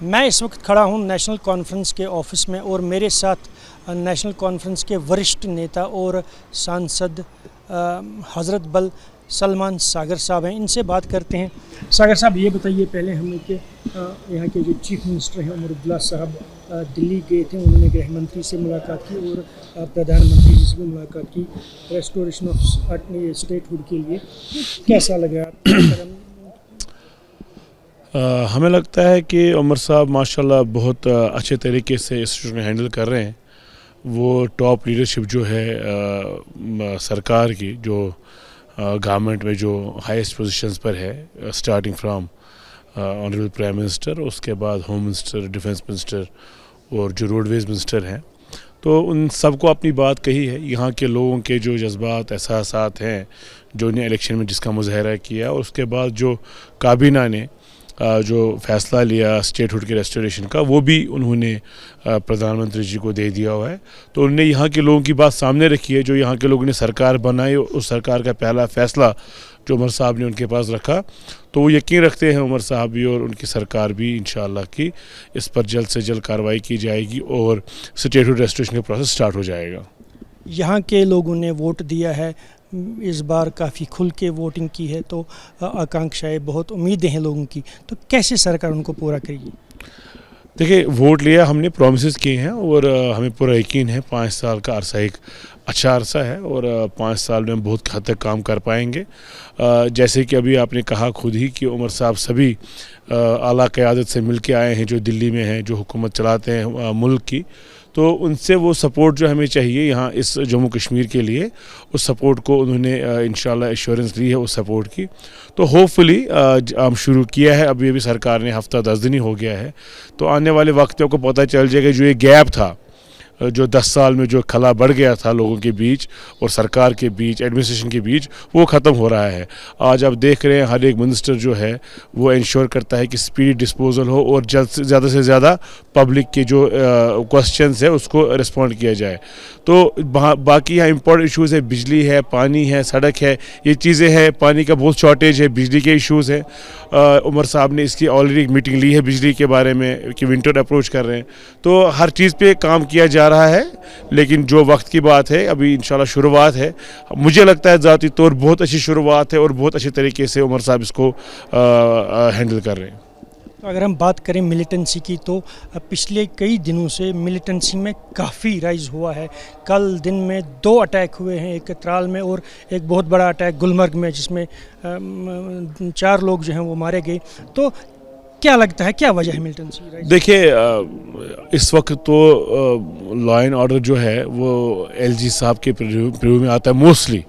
मैं इस वक्त खड़ा हूं नेशनल कॉन्फ्रेंस के ऑफिस में और मेरे साथ नेशनल कॉन्फ्रेंस के वरिष्ठ नेता और सांसद हज़रत बल सलमान सागर साहब हैं। इनसे बात करते हैं। सागर साहब, ये बताइए पहले हमें कि यहाँ के जो चीफ मिनिस्टर हैं उमर अब्दुल्ला साहब दिल्ली गए थे, उन्होंने गृह मंत्री से मुलाकात की और प्रधानमंत्री जी से भी मुलाकात की रेस्टोरेशन ऑफ स्टेटहुड के लिए। कैसा लग रहा है? हमें लगता है कि उमर साहब माशाल्लाह बहुत अच्छे तरीके से इस इशू को हैंडल कर रहे हैं। वो टॉप लीडरशिप जो है सरकार की, जो गवर्नमेंट में जो हाईएस्ट पोजीशंस पर है, starting from honourable prime minister, उसके बाद होम मिनिस्टर, डिफेंस मिनिस्टर और जो रोडवेज़ मिनिस्टर हैं, तो उन सबको अपनी बात कही है। यहाँ के लोगों के जो जज्बात एहसासात हैं, जो उन्हें इलेक्शन में जिसका मुजाहरा किया, और उसके बाद जो काबीना ने जो फैसला लिया स्टेटहुड के रेस्टोरेशन का, वो भी उन्होंने प्रधानमंत्री जी को दे दिया हुआ है। तो उन्होंने यहाँ के लोगों की बात सामने रखी है। जो यहाँ के लोगों ने सरकार बनाई, उस सरकार का पहला फैसला जो उमर साहब ने उनके पास रखा, तो वो यकीन रखते हैं उमर साहब भी और उनकी सरकार भी इंशाअल्लाह कि इस पर जल्द से जल्द कार्रवाई की जाएगी और स्टेटहुड रेस्टोरेशन का प्रोसेस स्टार्ट हो जाएगा। यहाँ के लोगों ने वोट दिया है, इस बार काफ़ी खुल के वोटिंग की है, तो आकांक्षाएं, बहुत उम्मीदें हैं लोगों की, तो कैसे सरकार उनको पूरा करेगी? देखिए, वोट लिया हमने, प्रोमिस किए हैं और हमें पूरा यकीन है 5 साल का अरसा एक अच्छा अरसा है और 5 साल में हम बहुत हद तक काम कर पाएंगे। जैसे कि अभी आपने कहा खुद ही कि उमर साहब सभी आला क़यादत से मिल के आए हैं, जो दिल्ली में हैं, जो हुकूमत चलाते हैं मुल्क की, तो उनसे वो सपोर्ट जो हमें चाहिए यहाँ इस जम्मू कश्मीर के लिए, उस सपोर्ट को उन्होंने इंशाल्लाह एश्योरेंस ली है उस सपोर्ट की। तो होपफुली हम शुरू किया है, अभी अभी सरकार ने हफ्ता 10 दिन ही हो गया है, तो आने वाले वक्त में को पता चल जाएगा जो ये गैप था, जो 10 साल में जो खला बढ़ गया था लोगों के बीच और सरकार के बीच, एडमिनिस्ट्रेशन के बीच, वो ख़त्म हो रहा है। आज आप देख रहे हैं हर एक मिनिस्टर जो है वो इंश्योर करता है कि स्पीड डिस्पोजल हो और जल्द से ज़्यादा पब्लिक के जो क्वेश्चंस है उसको रिस्पॉन्ड किया जाए। तो बाकी यहाँ इम्पोर्टेंट इशूज़ है, बिजली है, पानी है, सड़क है, ये चीज़ें हैं। पानी का बहुत शॉर्टेज है, बिजली के इशूज़ हैं। उमर साहब ने इसकी ऑलरेडी एक मीटिंग ली है बिजली के बारे में कि विंटर अप्रोच कर रहे हैं। तो हर चीज़ पे काम किया जा रहा है, लेकिन जो वक्त की बात है, अभी इंशाल्लाह शुरुआत है। मुझे लगता है ज़ाती तौर बहुत अच्छी शुरुआत है और बहुत अच्छे तरीके से उमर साहब इसको हैंडल कर रहे हैं। तो अगर हम बात करें मिलिटेंसी की, तो पिछले कई दिनों से मिलिटेंसी में काफ़ी राइज हुआ है। कल दिन में 2 अटैक हुए हैं, एक त्राल में और एक बहुत बड़ा अटैक गुलमर्ग में, जिसमें 4 लोग जो हैं वो मारे गए। तो क्या लगता है, क्या वजह है मिलिटेंसी राइज? देखिए, इस वक्त तो लॉ एंड ऑर्डर जो है वो एलजी साहब के प्रीव्यू में आता है मोस्टली।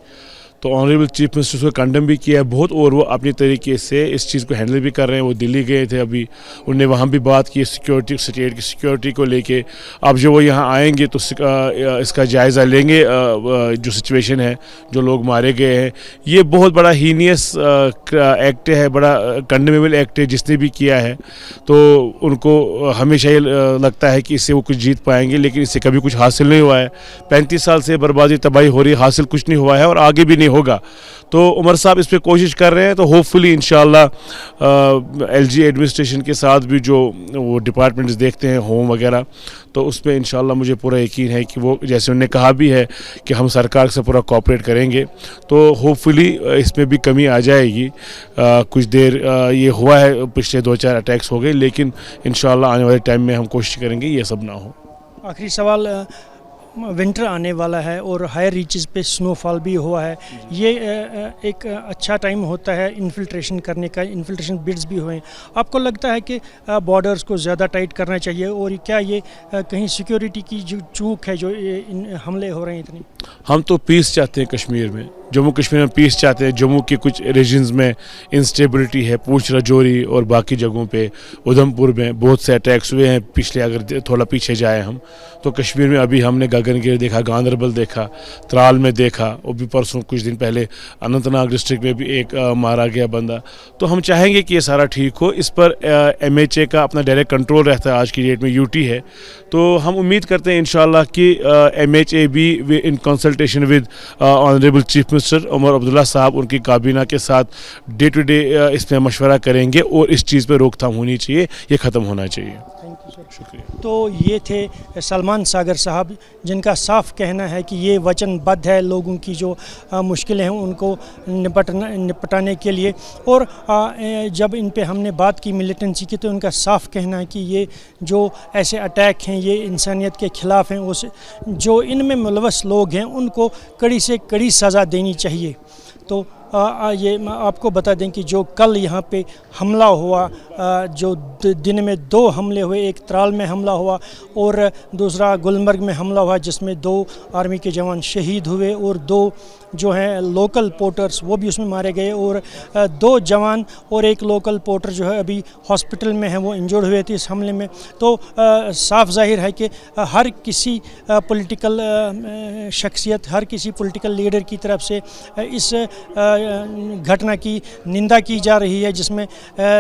तो ऑनरेबल चीफ मिनिस्टर को कंडेम भी किया है बहुत, और वो अपनी तरीके से इस चीज़ को हैंडल भी कर रहे हैं। वो दिल्ली गए थे अभी, उन्होंने वहाँ भी बात की सिक्योरिटी, स्टेट की सिक्योरिटी को लेके। अब जो वो यहाँ आएंगे तो इसका जायज़ा लेंगे, जो सिचुएशन है, जो लोग मारे गए हैं। ये बहुत बड़ा हीनियस एक्ट है, बड़ा कंडेमेबल एक्ट है जिसने भी किया है। तो उनको हमेशा ये लगता है कि इससे वो कुछ जीत पाएंगे, लेकिन इससे कभी कुछ हासिल नहीं हुआ है। 35 साल से बर्बादी तबाही हो रही है, हासिल कुछ नहीं हुआ है और आगे भी नहीं होगा। तो उमर साहब इस पे कोशिश कर रहे हैं। तो होपफुली इंशाल्लाह एलजी एडमिनिस्ट्रेशन के साथ भी जो वो डिपार्टमेंट्स देखते हैं, होम वगैरह, तो उस पर इंशाल्लाह मुझे पूरा यकीन है कि वो, जैसे उन्होंने कहा भी है कि हम सरकार से पूरा कोऑपरेट करेंगे, तो होपफुली इसमें भी कमी आ जाएगी। कुछ देर ये हुआ है, पिछले 2-4 अटैक्स हो गए, लेकिन इंशाल्लाह आने वाले टाइम में हम कोशिश करेंगे ये सब ना हो। आखिरी सवाल, विंटर आने वाला है और हायर रीचेस पे स्नोफॉल भी हुआ है। ये एक अच्छा टाइम होता है इन्फिल्ट्रेशन करने का, इन्फिल्ट्रेशन बिड्स भी हुए हैं। आपको लगता है कि बॉर्डर्स को ज़्यादा टाइट करना चाहिए, और क्या ये कहीं सिक्योरिटी की जो चूक है, जो हमले हो रहे हैं इतने? हम तो पीस चाहते हैं कश्मीर में, जम्मू कश्मीर में पीस चाहते हैं। जम्मू के कुछ रीजन्स में इंस्टेबिलिटी है, पूंछ राजौरी और बाकी जगहों पे, उधमपुर में बहुत से अटैक्स हुए हैं पिछले, अगर थोड़ा पीछे जाए हम तो कश्मीर में अभी हमने गगनगिरी देखा, गांदरबल देखा, त्राल में देखा, और भी परसों कुछ दिन पहले अनंतनाग डिस्ट्रिक्ट में भी एक मारा गया बंदा। तो हम चाहेंगे कि ये सारा ठीक हो। इस पर MHA का अपना डायरेक्ट कंट्रोल रहता है, आज की डेट में UT है। तो हम उम्मीद करते हैं इंशाल्लाह कि MHA भी in consultation with honourable chief minister Omar Abdullah साहब, उनकी काबीना के साथ डे टू डे इसमें मशवरा करेंगे और इस चीज़ पर रोकथाम होनी चाहिए, ये ख़त्म होना चाहिए। Thank you sir. शुक्रिया। तो ये थे सलमान सागर साहब, जिनका साफ कहना है कि ये वचनबद्ध है लोगों की जो मुश्किलें हैं उनको निपटाने के लिए। और जब इन पे हमने बात की मिलिटेंसी की, तो उनका साफ कहना है कि ये जो ऐसे अटैक हैं ये इंसानियत के ख़िलाफ़ हैं, उस जो इनमें मुलवस लोग हैं उनको कड़ी से कड़ी सज़ा देनी चाहिए। तो ये आपको बता दें कि जो कल यहाँ पे हमला हुआ, जो दिन में 2 हमले हुए, एक त्राल में हमला हुआ और दूसरा गुलमर्ग में हमला हुआ, जिसमें 2 आर्मी के जवान शहीद हुए और 2 जो हैं लोकल पोर्टर्स वो भी उसमें मारे गए, और 2 जवान और एक लोकल पोर्टर जो है अभी हॉस्पिटल में हैं, वो इंजर्ड हुए थे इस हमले में। तो साफ जाहिर है कि हर किसी पॉलिटिकल शख्सियत, हर किसी पॉलिटिकल लीडर की तरफ से इस घटना की निंदा की जा रही है, जिसमें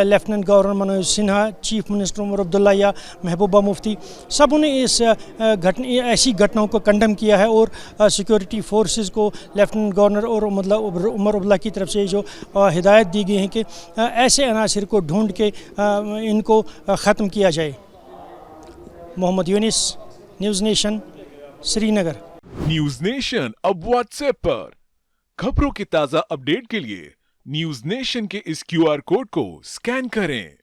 lieutenant governor Manoj Sinha, chief minister Omar Abdullah या महबूबा मुफ्ती, सबों ने इस ऐसी घटनाओं को कंडेम किया है और सिक्योरिटी फोर्सेस को लेफ्टिनेंट गवर्नर और उमर अब्दुल्ला की तरफ से जो हिदायत दी गई है कि ऐसे अनासिर को ढूंढ के इनको ख़त्म किया जाए। Mohammad Younis, news nation, Srinagar. News nation अब व्हाट्सएप पर खबरों के ताज़ा अपडेट के लिए न्यूज़ नेशन के इस QR कोड को स्कैन करें।